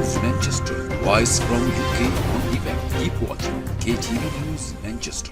News Manchester. Voice from UK on the web. Keep watching KTV News Manchester.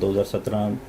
2017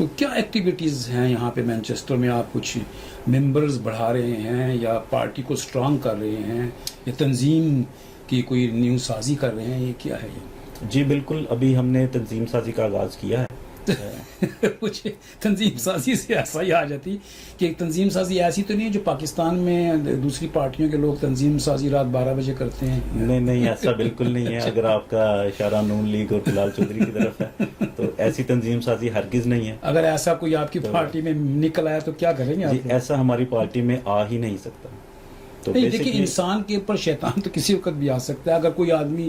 تو کیا activities ہیں یہاں پہ مینچسٹر میں؟ آپ کچھ ممبرز بڑھا رہے ہیں یا پارٹی کو اسٹرانگ کر رہے ہیں یا تنظیم کی کوئی نیو سازی کر رہے ہیں؟ یہ کیا ہے یہ؟ جی بالکل، ابھی ہم نے تنظیم سازی کا آغاز کیا ہے. مجھے تنظیم سازی سے ایسا ہی آ جاتی کہ ایک تنظیم سازی ایسی تو نہیں ہے جو پاکستان میں دوسری پارٹیوں کے لوگ تنظیم سازی رات 12 بجے کرتے ہیں. نہیں ایسا بالکل نہیں ہے. اگر آپ کا اشارہ نون لیگ اور بلال چودھری کی طرف ہے تو ایسی تنظیم سازی ہرگز نہیں ہے. اگر ایسا کوئی آپ کی پارٹی میں نکل آیا تو کیا کریں گے آپ؟ جی ایسا ہماری پارٹی میں آ ہی نہیں سکتا. تو نہیں دیکھیں، انسان کے اوپر شیطان تو کسی وقت بھی آ سکتا ہے. اگر کوئی آدمی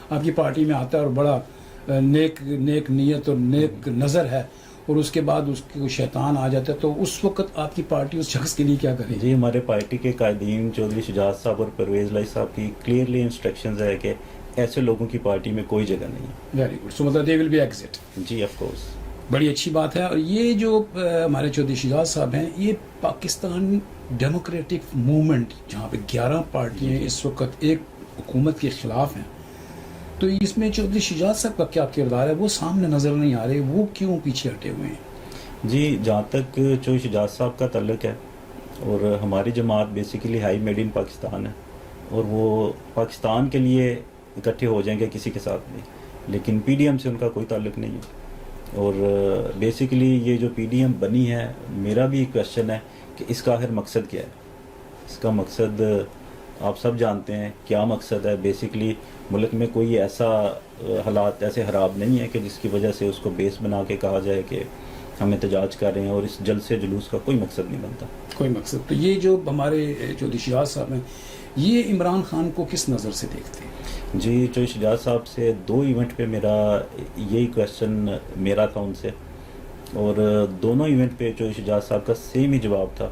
آپ کی پارٹی میں آتا ہے اور بڑا نیک نیت اور نیک نظر ہے اور اس کے بعد اس کو شیطان آ جاتا ہے تو اس وقت آپ کی پارٹی اس شخص کے لیے کیا کرے؟ جی ہمارے پارٹی کے قائدین چودھری شجاعت صاحب اور پرویز لائی صاحب کی کلیئرلی انسٹرکشنز ہے کہ ایسے لوگوں کی پارٹی میں کوئی جگہ نہیں ہے. Very good. سو مطلب دے ول بی ایگزٹ. جی آف کورس. بڑی اچھی بات ہے. اور یہ جو ہمارے چودھری شجاعت صاحب ہیں، یہ پاکستان ڈیموکریٹک موومنٹ جہاں پہ 11 پارٹیاں اس وقت ایک حکومت کے خلاف ہیں، تو اس میں چودھری شجاعت صاحب کا کیا کردار ہے؟ وہ سامنے نظر نہیں آ رہے، وہ کیوں پیچھے ہٹے ہوئے ہیں؟ جی جہاں تک چودھری شجاعت صاحب کا تعلق ہے، اور ہماری جماعت basically high made in Pakistan ہے، اور وہ پاکستان کے لیے اکٹھے ہو جائیں گے کسی کے ساتھ بھی، لیکن پی ڈی ایم سے ان کا کوئی تعلق نہیں ہے. اور بیسیکلی یہ جو پی ڈی ایم بنی ہے، میرا بھی کویشچن ہے کہ اس کا آخر مقصد کیا ہے؟ اس کا مقصد آپ سب جانتے ہیں کیا مقصد ہے. بیسیکلی ملک میں کوئی ایسا حالات ایسے خراب نہیں ہے کہ جس کی وجہ سے اس کو بیس بنا کے کہا جائے کہ ہم احتجاج کر رہے ہیں، اور اس جلسے جلوس کا کوئی مقصد نہیں بنتا. کوئی مقصد. تو یہ جو ہمارے چودھری شجاعت صاحب ہیں، یہ عمران خان کو کس نظر سے دیکھتے ہیں؟ جی چودھری شجاعت صاحب سے 2 ایونٹ پہ میرا یہی کویشچن میرا تھا ان سے، اور دونوں ایونٹ پہ چودھری شجاعت صاحب کا سیم ہی جواب تھا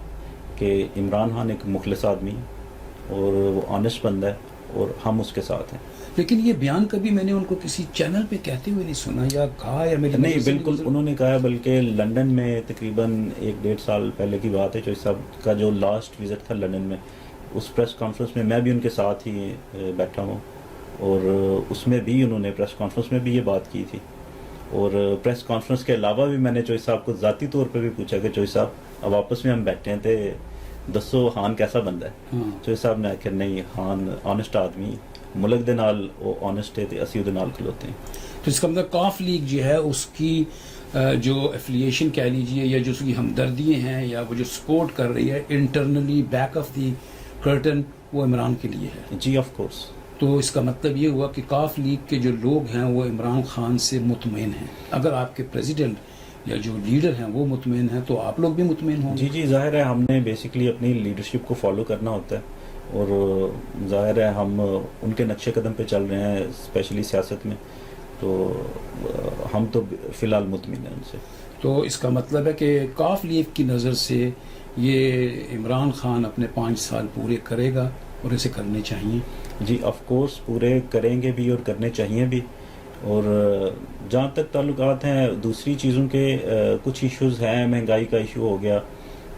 کہ عمران خان ایک مخلص آدمی ہے اور وہ آنیسٹ بندہ ہے اور ہم اس کے ساتھ ہیں. لیکن یہ بیان کبھی میں نے ان کو کسی چینل پہ کہتے ہوئے نہیں سنا یا کہا یا میری نہیں بالکل انہوں نے کہا. بلکہ لندن میں تقریباً 1-1.5 سال پہلے کی بات ہے، چودھری صاحب کا جو لاسٹ وزٹ تھا لندن میں، اس پریس کانفرنس میں میں بھی ان کے ساتھ ہی بیٹھا ہوں، اور اس میں بھی انہوں نے پریس کانفرنس میں بھی یہ بات کی تھی. اور پریس کانفرنس کے علاوہ بھی میں نے چودھری صاحب کو ذاتی طور پہ بھی پوچھا کہ چودھری صاحب اب آپس میں ہم بیٹھے ہیں تو دسو خان کیسا بندہ ہے؟ چودھری صاحب نے آخر نہیں، خان آنیسٹ آدمی، ملک دے نال وہ آنیسٹ ہے تو اسی دے نال کھلوتے ہیں. تو اس کا مطلب کاف لیگ جو ہے اس کی جو ایفیلیشن کہہ لیجیے یا جو اس کی ہمدردی ہیں یا وہ جو سپورٹ کر رہی ہے internally back of the curtain, وہ عمران کے لیے ہے. جی آف کورس. تو اس کا مطلب یہ ہوا کہ کاف لیگ کے جو لوگ ہیں وہ عمران خان سے مطمئن ہیں. اگر آپ کے پریزیڈنٹ یا جو لیڈر ہیں وہ مطمئن ہیں تو آپ لوگ بھی مطمئن ہوں گے. جی ظاہر ہے ہم نے بیسیکلی اپنی لیڈرشپ کو فالو کرنا ہوتا ہے، اور ظاہر ہے ہم ان کے نقش قدم پہ چل رہے ہیں اسپیشلی سیاست میں، تو ہم تو فی الحال مطمئن ہیں ان سے. تو اس کا مطلب ہے کہ کاف لیگ کی نظر سے یہ عمران خان اپنے 5 سال پورے کرے گا اور اسے کرنے چاہیے. جی آف کورس پورے کریں گے بھی اور کرنے چاہیے بھی. اور جہاں تک تعلقات ہیں دوسری چیزوں کے کچھ ایشوز ہیں، مہنگائی کا ایشو ہو گیا،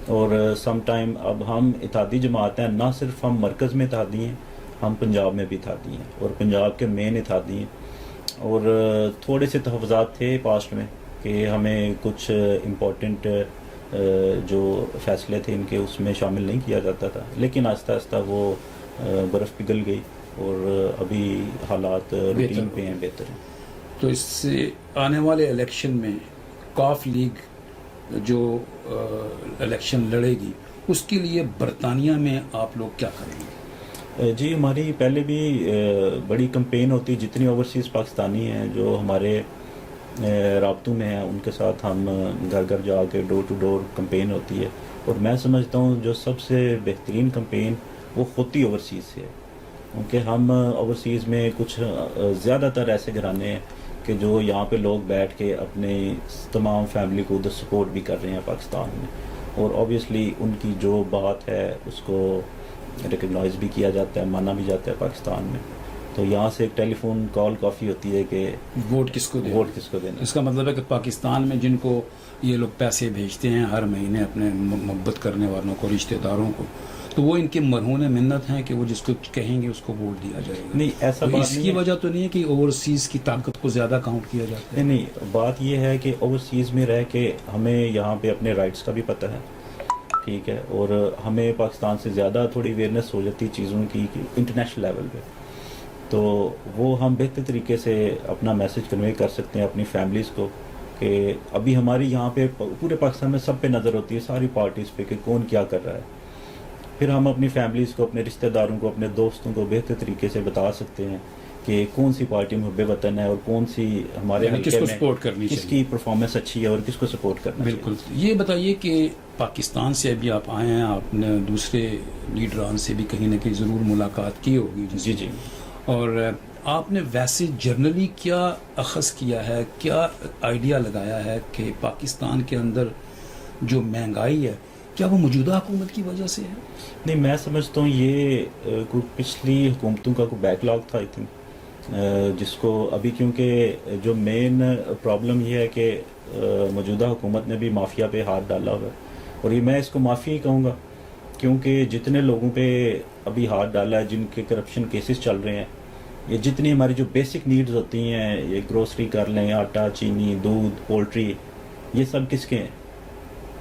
اور سم ٹائم اب ہم اتحادی جماعت ہیں، نہ صرف ہم مرکز میں اتحادی ہیں، ہم پنجاب میں بھی اتحادی ہیں اور پنجاب کے مین اتحادی ہیں. اور تھوڑے سے تحفظات تھے پاسٹ میں کہ ہمیں کچھ امپورٹنٹ جو فیصلے تھے ان کے اس میں شامل نہیں کیا جاتا تھا، لیکن آہستہ آہستہ وہ برف پگھل گئی اور ابھی حالات روٹین پہ ہیں، بہتر ہیں. تو اس سے آنے والے الیکشن میں کاف لیگ جو الیکشن لڑے گی اس کے لیے برطانیہ میں آپ لوگ کیا کریں گے؟ جی ہماری پہلے بھی بڑی کمپین ہوتی، جتنی اوورسیز پاکستانی ہیں جو ہمارے رابطوں میں ہیں ان کے ساتھ ہم گھر گھر جا کے ڈور ٹو ڈور کمپین ہوتی ہے. اور میں سمجھتا ہوں جو سب سے بہترین کمپین وہ ہوتی اوورسیز سے ہے، کیونکہ ہم اوورسیز میں کچھ زیادہ تر ایسے گھرانے ہیں کہ جو یہاں پہ لوگ بیٹھ کے اپنے تمام فیملی کو ادھر سپورٹ بھی کر رہے ہیں پاکستان میں، اور اوبیسلی ان کی جو بات ہے اس کو ریکگنائز بھی کیا جاتا ہے، مانا بھی جاتا ہے پاکستان میں. تو یہاں سے ایک ٹیلی فون کال کافی ہوتی ہے کہ ووٹ کس کو دینا. اس کا مطلب ہے کہ پاکستان میں جن کو یہ لوگ پیسے بھیجتے ہیں ہر مہینے اپنے محبت کرنے والوں کو، رشتہ داروں کو، تو وہ ان کے مرہون منت ہیں کہ وہ جس کو کہیں گے اس کو ووٹ دیا جائے گا. نہیں ایسا تو بات اس نہیں کی ہے. وجہ تو نہیں ہے کہ اوورسیز کی طاقت کو زیادہ کاؤنٹ کیا جاتا ہے. نہیں بات یہ ہے کہ اوورسیز میں رہ کے ہمیں یہاں پہ اپنے رائٹس کا بھی پتہ ہے, ٹھیک ہے, اور ہمیں پاکستان سے زیادہ تھوڑی اویئرنیس ہو جاتی چیزوں کی انٹرنیشنل لیول پہ, تو وہ ہم بہتر طریقے سے اپنا میسج کنوے کر سکتے ہیں اپنی فیملیز کو کہ ابھی ہماری یہاں پہ پورے پاکستان میں سب پہ نظر ہوتی ہے ساری پارٹیز پہ کہ کون کیا کر رہا ہے. پھر ہم اپنی فیملیز کو, اپنے رشتہ داروں کو, اپنے دوستوں کو بہتر طریقے سے بتا سکتے ہیں کہ کون سی پارٹی محب وطن ہے اور کون سی ہمارے یعنی کس حلقے کو میں سپورٹ کرنی کس چاہیے. کی پرفارمنس اچھی ہے اور کس کو سپورٹ کرنا چاہیے. بالکل. یہ بتائیے کہ پاکستان سے ابھی آپ آئے ہیں, آپ نے دوسرے لیڈران سے بھی کہیں نہ کہیں ضرور ملاقات کی ہوگی. جی جی. اور آپ نے ویسے جنرلی کیا اخذ کیا ہے, کیا آئیڈیا لگایا ہے کہ پاکستان کے اندر جو مہنگائی ہے کیا وہ موجودہ حکومت کی وجہ سے ہے؟ نہیں میں سمجھتا ہوں یہ کوئی پچھلی حکومتوں کا کوئی بیک لاگ تھا آئی تھنک, جس کو ابھی کیونکہ جو مین پرابلم یہ ہے کہ موجودہ حکومت نے بھی مافیا پہ ہاتھ ڈالا ہوا ہے, اور یہ میں اس کو مافیا ہی کہوں گا کیونکہ جتنے لوگوں پہ ابھی ہاتھ ڈالا ہے, جن کے کرپشن کیسز چل رہے ہیں, یہ جتنی ہماری جو بیسک نیڈز ہوتی ہیں, یہ گروسری کر لیں, آٹا, چینی, دودھ, پولٹری, یہ سب کس کے ہیں؟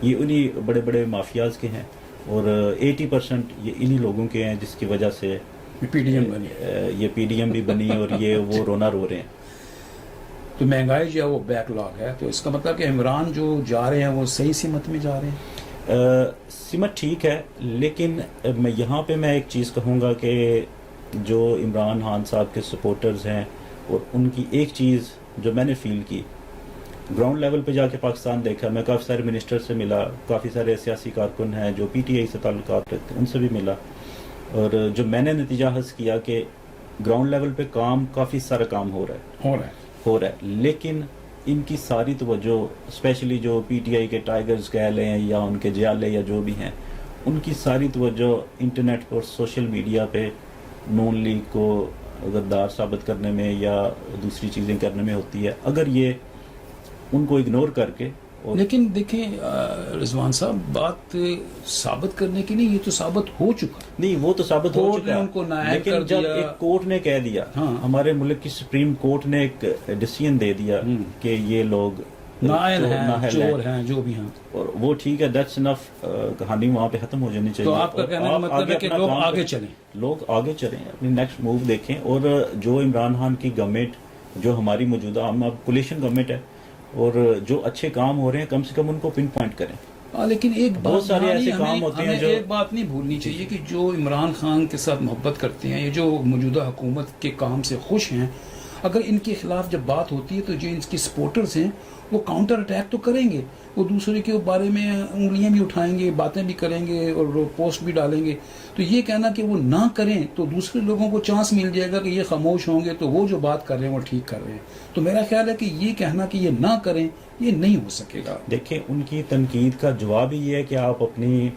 یہ انہی بڑے بڑے مافیاز کے ہیں, اور 80% یہ انہی لوگوں کے ہیں جس کی وجہ سے پی ڈی ایم بنی, یہ پی ڈی ایم بھی بنی اور یہ وہ رونا رو رہے ہیں. تو مہنگائی جو ہے وہ بیک لاگ ہے, تو اس کا مطلب کہ عمران جو جا رہے ہیں وہ صحیح سمت میں جا رہے ہیں. سمت ٹھیک ہے, لیکن میں یہاں پہ میں ایک چیز کہوں گا کہ جو عمران خان صاحب کے سپورٹرز ہیں, اور ان کی ایک چیز جو میں نے فیل کی گراؤنڈ لیول پہ جا کے پاکستان دیکھا, میں کافی سارے منسٹر سے ملا, کافی سارے سیاسی کارکن ہیں جو پی ٹی آئی سے تعلقات رکھتے ہیں, ان سے بھی ملا, اور جو میں نے نتیجہ حاصل کیا کہ گراؤنڈ لیول پہ کافی سارا کام ہو رہا ہے, لیکن ان کی ساری توجہ اسپیشلی جو پی ٹی آئی کے ٹائیگرز کہہ لیں یا ان کے جیالے یا جو بھی ہیں, ان کی ساری توجہ انٹرنیٹ پر سوشل میڈیا پہ نون لیگ کو غدار ثابت کرنے میں یا دوسری چیزیں کرنے میں ہوتی ہے. اگر یہ ان کو اگنور کر کے, لیکن دیکھیں رضوان صاحب, بات ثابت کرنے کی نہیں, یہ تو ثابت ہو چکا. نہیں وہ تو ثابت ہو کورٹ نے ان کو چکا, نائب کر لیکن جب دیا. ایک کورٹ نے کہہ دیا, ہاں. ہمارے ملک کی سپریم کورٹ نے ایک ڈیسیژن دے دیا کہ یہ لوگ نااہل ہیں, چور ہیں, جو بھی ہیں, اور وہ ٹھیک ہے, دیٹس انف, کہانی وہاں پہ ختم ہو جانی چاہیے. تو آپ کا کہنے کا مطلب ہے کہ لوگ آگے چلیں, لوگ آگے چلیں, اپنی نیکسٹ موو دیکھیں, اور جو عمران خان کی گورنمنٹ, جو ہماری موجودہ ہم اب کولیشن گورنمنٹ ہے, اور جو اچھے کام ہو رہے ہیں کم سے کم ان کو پن پوائنٹ کریں. لیکن ایک بہت سارے ایسے کام ہمیں ہوتے ہیں جو ایک بات نہیں بھولنی چاہیے کہ جو عمران خان کے ساتھ محبت کرتے ہیں, یہ جو موجودہ حکومت کے کام سے خوش ہیں, اگر ان کے خلاف جب بات ہوتی ہے تو جو ان کی سپورٹرز ہیں وہ کاؤنٹر اٹیک تو کریں گے, وہ دوسرے کے بارے میں انگلیاں بھی اٹھائیں گے, باتیں بھی کریں گے اور پوسٹ بھی ڈالیں گے. تو یہ کہنا کہ وہ نہ کریں تو دوسرے لوگوں کو چانس مل جائے گا کہ یہ خاموش ہوں گے تو وہ جو بات کر رہے ہیں وہ ٹھیک کر رہے ہیں. تو میرا خیال ہے کہ یہ کہنا کہ یہ نہ کریں یہ نہیں ہو سکے گا. دیکھیں ان کی تنقید کا جواب ہی یہ ہے کہ آپ اپنی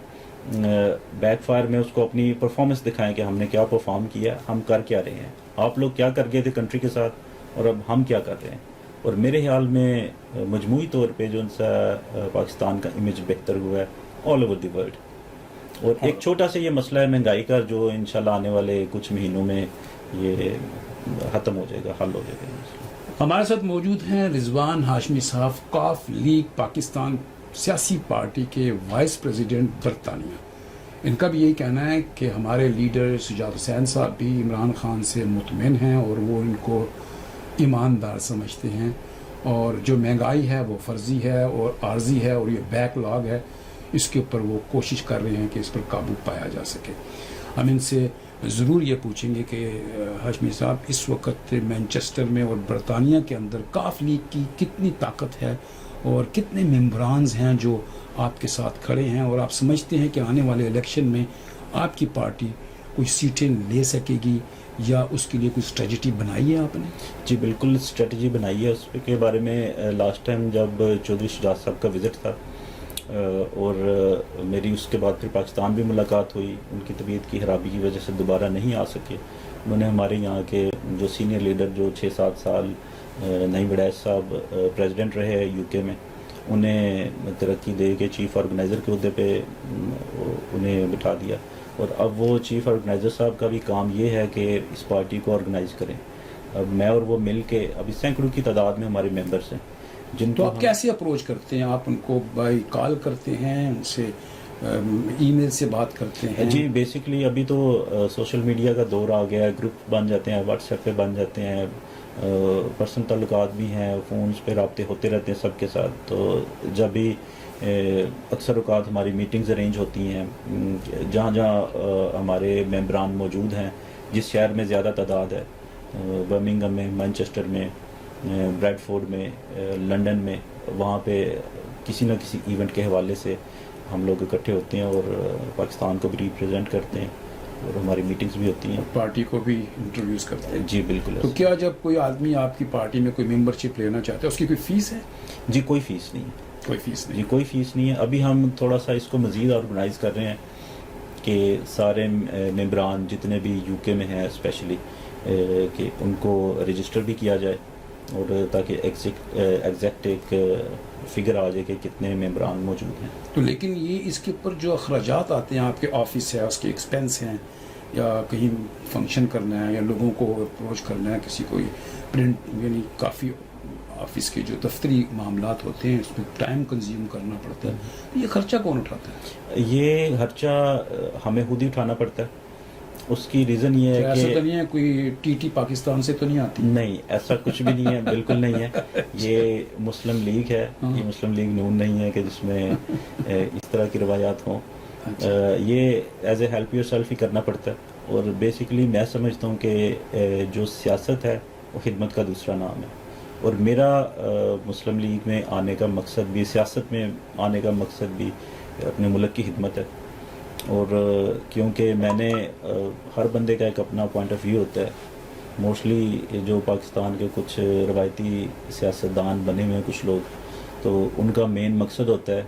بیک فائر میں اس کو اپنی پرفارمنس دکھائیں کہ ہم نے کیا پرفارم کیا, ہم کر کیا رہے ہیں, آپ لوگ کیا کر گئے تھے کنٹری کے ساتھ, اور اب ہم کیا کر رہے ہیں. اور میرے خیال میں مجموعی طور پہ جو ان سے پاکستان کا امیج بہتر ہوا ہے آل اوور دی ورلڈ. اور ایک چھوٹا سا یہ مسئلہ ہے مہنگائی کا, جو انشاءاللہ آنے والے کچھ مہینوں میں یہ ختم ہو جائے گا, حل ہو جائے گا. ہمارے ساتھ موجود ہیں رضوان ہاشمی صاحب, قاف لیگ پاکستان سیاسی پارٹی کے وائس پریزیڈنٹ برطانیہ. ان کا بھی یہی کہنا ہے کہ ہمارے لیڈر سجاد حسین صاحب بھی عمران خان سے مطمئن ہیں اور وہ ان کو ایماندار سمجھتے ہیں, اور جو مہنگائی ہے وہ فرضی ہے اور عارضی ہے, اور یہ بیک لاگ ہے, اس کے اوپر وہ کوشش کر رہے ہیں کہ اس پر قابو پایا جا سکے. ہم ان سے ضرور یہ پوچھیں گے کہ ہاشمی صاحب, اس وقت مینچسٹر میں اور برطانیہ کے اندر قاف لیگ کی کتنی طاقت ہے اور کتنے ممبرانز ہیں جو آپ کے ساتھ کھڑے ہیں, اور آپ سمجھتے ہیں کہ آنے والے الیکشن میں آپ کی پارٹی کوئی سیٹیں لے سکے گی, یا اس کے لیے کوئی اسٹریٹجی بنائی ہے آپ نے؟ جی بالکل اسٹریٹجی بنائی ہے. اس کے بارے میں لاسٹ ٹائم جب چودھری شجاعت صاحب کا وزٹ تھا, اور میری اس کے بعد پھر پاکستان بھی ملاقات ہوئی, ان کی طبیعت کی خرابی کی وجہ سے دوبارہ نہیں آ سکے. انہوں نے ہمارے یہاں کے جو سینئر لیڈر جو 6-7 سال نعیم وڑیچ صاحب پریزیڈنٹ رہے یو کے میں, انہیں ترقی دے کے چیف آرگنائزر کے عہدے پہ انہیں بٹھا دیا, اور اب وہ چیف آرگنائزر صاحب کا بھی کام یہ ہے کہ اس پارٹی کو آرگنائز کریں. اب میں اور وہ مل کے ابھی سینکڑوں کی تعداد میں ہمارے ممبرس ہیں جن تو کو آپ کیسے اپروچ کرتے ہیں؟ آپ ان کو بائی کال کرتے ہیں، ان سے ای میل سے بات کرتے ہیں؟ جی بیسکلی ابھی تو سوشل میڈیا کا دور آ گیا ہے، گروپ بن جاتے ہیں، واٹس ایپ پہ بن جاتے ہیں، پرسنل تعلقات بھی ہیں، فونز پہ رابطے ہوتے رہتے ہیں سب کے ساتھ. تو جب بھی اکثر اوقات ہماری میٹنگز ارینج ہوتی ہیں جہاں جہاں ہمارے ممبران موجود ہیں، جس شہر میں زیادہ تعداد ہے، برمنگھم میں، مانچسٹر میں، بریڈ فورڈ میں، لنڈن میں، وہاں پہ کسی نہ کسی ایونٹ کے حوالے سے ہم لوگ اکٹھے ہوتے ہیں اور پاکستان کو بھی ریپرزینٹ کرتے ہیں اور ہماری میٹنگز بھی ہوتی ہیں، پارٹی کو بھی انٹروڈیوس کرتے ہیں. جی بالکل. تو کیا جب کوئی آدمی آپ کی پارٹی میں کوئی ممبر شپ لینا چاہتا ہے اس کی کوئی فیس ہے؟ جی کوئی فیس نہیں ہے. کوئی فیس نہیں. جی کوئی فیس نہیں ہے. ابھی ہم تھوڑا سا اس کو مزید آرگنائز کر رہے ہیں کہ سارے ممبران جتنے بھی یو کے میں ہیں اسپیشلی کہ ان کو رجسٹر بھی کیا جائے اور تاکہ ایگزیکٹ ایک فگر آ جائے کہ کتنے ممبران موجود ہیں. تو لیکن یہ اس کے اوپر جو اخراجات آتے ہیں، آپ کے آفس ہے، اس کے ایکسپینس ہیں، یا کہیں فنکشن کرنا ہے یا لوگوں کو اپروچ کرنا ہے، کسی کوئی پرنٹ، یعنی کافی آفس کے جو دفتری معاملات ہوتے ہیں اس میں ٹائم کنزیوم کرنا پڑتا ہے، یہ خرچہ کون اٹھاتا ہے؟ یہ خرچہ ہمیں خود ہی اٹھانا پڑتا ہے. اس کی ریزن یہ ہے ایسا کہ تو نہیں ہے کوئی ٹی ٹی پاکستان سے تو نہیں آتی؟ نہیں، ایسا کچھ بھی نہیں ہے، بالکل نہیں ہے. یہ مسلم لیگ ہے، یہ مسلم لیگ نون نہیں ہے کہ جس میں اس طرح کی روایات ہوں. یہ is a help yourself ہی کرنا پڑتا ہے. اور بیسیکلی میں سمجھتا ہوں کہ جو سیاست ہے وہ خدمت کا دوسرا نام ہے. اور میرا مسلم لیگ میں آنے کا مقصد بھی، سیاست میں آنے کا مقصد بھی اپنے ملک کی خدمت ہے. اور کیونکہ میں نے ہر بندے کا ایک اپنا پوائنٹ آف ویو ہوتا ہے. موسٹلی جو پاکستان کے کچھ روایتی سیاستدان بنے ہوئے ہیں کچھ لوگ، تو ان کا مین مقصد ہوتا ہے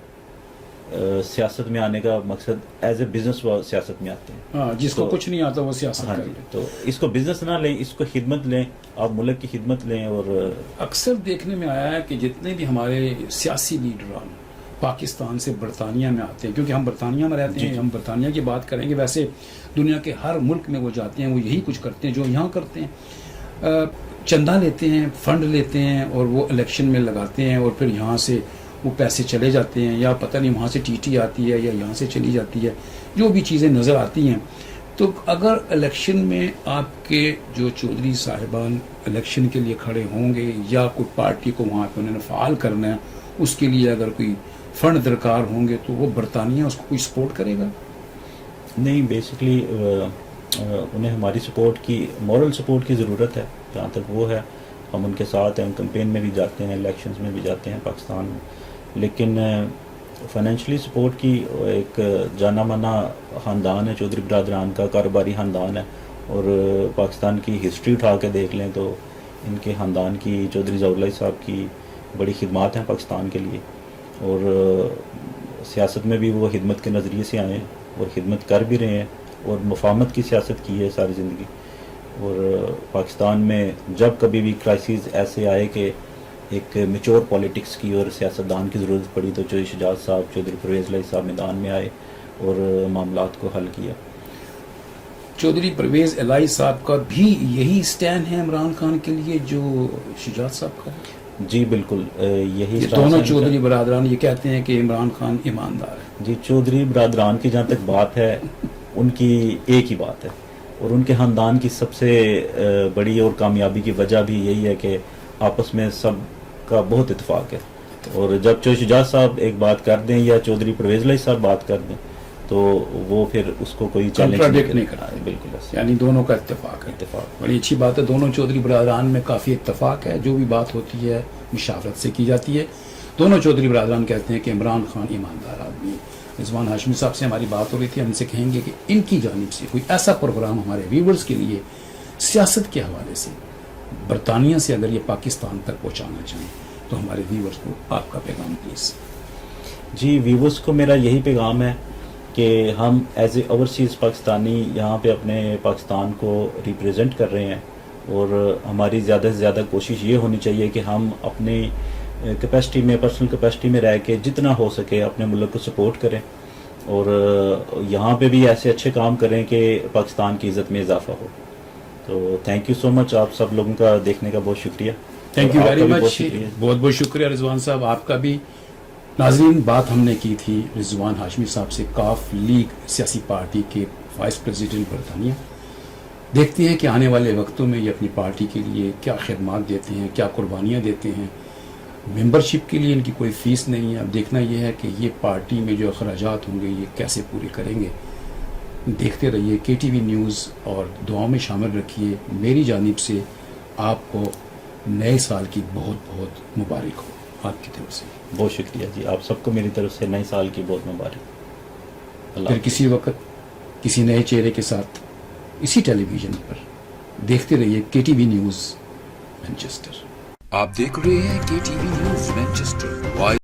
سیاست میں آنے کا مقصد ایز اے بزنس وہ سیاست میں آتے ہیں. ہاں، جس کو کچھ نہیں آتا وہ سیاست کر لے. تو اس کو بزنس نہ لیں، اس کو خدمت لیں، آپ ملک کی خدمت لیں. اور اکثر دیکھنے میں آیا ہے کہ جتنے بھی ہمارے سیاسی لیڈران پاکستان سے برطانیہ میں آتے ہیں، کیونکہ ہم برطانیہ میں رہتے ہیں، ہم برطانیہ کی بات کریں گے، ویسے دنیا کے ہر ملک میں وہ جاتے ہیں، وہ یہی کچھ کرتے ہیں جو یہاں کرتے ہیں. چندہ لیتے ہیں، فنڈ لیتے ہیں اور وہ الیکشن میں لگاتے ہیں، اور پھر یہاں سے وہ پیسے چلے جاتے ہیں، یا پتہ نہیں وہاں سے ٹی ٹی آتی ہے یا یہاں سے چلی جاتی ہے، جو بھی چیزیں نظر آتی ہیں. تو اگر الیکشن میں آپ کے جو چودھری صاحبان الیکشن کے لیے کھڑے ہوں گے یا کوئی پارٹی کو وہاں پہ انہوں نے فعال کرنا ہے، اس کے لیے اگر کوئی فنڈ درکار ہوں گے تو وہ برطانیہ اس کو کوئی سپورٹ کرے گا؟ نہیں، بیسکلی انہیں ہماری سپورٹ کی، مورل سپورٹ کی ضرورت ہے. جہاں تک وہ ہے ہم ان کے ساتھ ہیں، کمپین میں بھی جاتے ہیں، الیکشنز میں بھی جاتے ہیں پاکستان میں. لیکن فائنینشلی سپورٹ کی ایک جانا مانا خاندان ہے چودھری برادران کا، کاروباری خاندان ہے. اور پاکستان کی ہسٹری اٹھا کے دیکھ لیں تو ان کے خاندان کی، چودھری ظہور اللہ صاحب کی بڑی خدمات ہیں پاکستان کے لیے. اور سیاست میں بھی وہ خدمت کے نظریے سے آئے ہیں اور خدمت کر بھی رہے ہیں اور مفاہمت کی سیاست کی ہے ساری زندگی. اور پاکستان میں جب کبھی بھی کرائسس ایسے آئے کہ ایک میچور پولیٹکس کی اور سیاستدان کی ضرورت پڑی تو چودھری شجاعت صاحب، چودھری پرویز الہی صاحب میدان میں آئے اور معاملات کو حل کیا. چودھری پرویز الہی صاحب کا بھی یہی سٹینڈ ہے عمران خان کے لیے جو شجاعت صاحب کا ہے؟ جی بالکل یہی. دونوں چودھری برادران یہ کہتے ہیں کہ عمران خان ایماندار ہے. جی چودھری برادران کی جہاں تک بات ہے ان کی ایک ہی بات ہے، اور ان کے خاندان کی سب سے بڑی اور کامیابی کی وجہ بھی یہی ہے کہ آپس میں سب کا بہت اتفاق ہے. اور جب چودھری شجاعت صاحب ایک بات کر دیں یا چودھری پرویز الہی صاحب بات کر دیں تو وہ پھر اس کو کوئی چیلنج نہیں کرتا. بالکل، یعنی دونوں کا اتفاق ہے. اتفاق بڑی اچھی بات ہے. دونوں چودھری برادران میں کافی اتفاق ہے، جو بھی بات ہوتی ہے مشاورت سے کی جاتی ہے. دونوں چودھری برادران کہتے ہیں کہ عمران خان ایماندار آدمی ہے. رضوان ہاشمی صاحب سے ہماری بات ہو رہی تھی، ہم سے کہیں گے کہ ان کی جانب سے کوئی ایسا پروگرام ہمارے ویورز کے لیے سیاست کے حوالے سے برطانیہ سے اگر یہ پاکستان تک پہنچانا چاہیں تو ہمارے ویورز کو آپ کا پیغام پلیز. جی ویورز کو میرا یہی پیغام ہے کہ ہم ایز اے اوورسیز پاکستانی یہاں پہ اپنے پاکستان کو ریپریزنٹ کر رہے ہیں، اور ہماری زیادہ سے زیادہ کوشش یہ ہونی چاہیے کہ ہم اپنی کیپیسٹی میں، پرسنل کیپیسٹی میں رہ کے جتنا ہو سکے اپنے ملک کو سپورٹ کریں. اور یہاں پہ بھی ایسے اچھے کام کریں کہ پاکستان کی عزت میں اضافہ ہو. تو تھینک یو سو مچ. آپ سب لوگوں کا دیکھنے کا بہت شکریہ. تھینک یو اور آپ ویری کا بھی مچ. بہت شکریہ. بہت بہت شکریہ رضوان صاحب آپ کا بھی. ناظرین بات ہم نے کی تھی رضوان ہاشمی صاحب سے، کاف لیگ سیاسی پارٹی کے وائس پریزیڈنٹ برطانیہ. دیکھتے ہیں کہ آنے والے وقتوں میں یہ اپنی پارٹی کے لیے کیا خدمات دیتے ہیں، کیا قربانیاں دیتے ہیں. ممبرشپ کے لیے ان کی کوئی فیس نہیں ہے. اب دیکھنا یہ ہے کہ یہ پارٹی میں جو اخراجات ہوں گے یہ کیسے پورے کریں گے. دیکھتے رہیے KTV نیوز اور دعاؤں میں شامل رکھیے. میری جانب سے آپ کو نئے سال کی بہت بہت مبارک ہو آپ کی طرف سے. بہت شکریہ جی. آپ سب کو میری طرف سے نئے سال کی بہت مبارک. اللہ پھر حافظ. کسی وقت کسی نئے چہرے کے ساتھ اسی ٹیلی ویژن پر دیکھتے رہیے KTV نیوز مینچسٹر. آپ دیکھ رہے ہیں KTV نیوز مینچسٹر.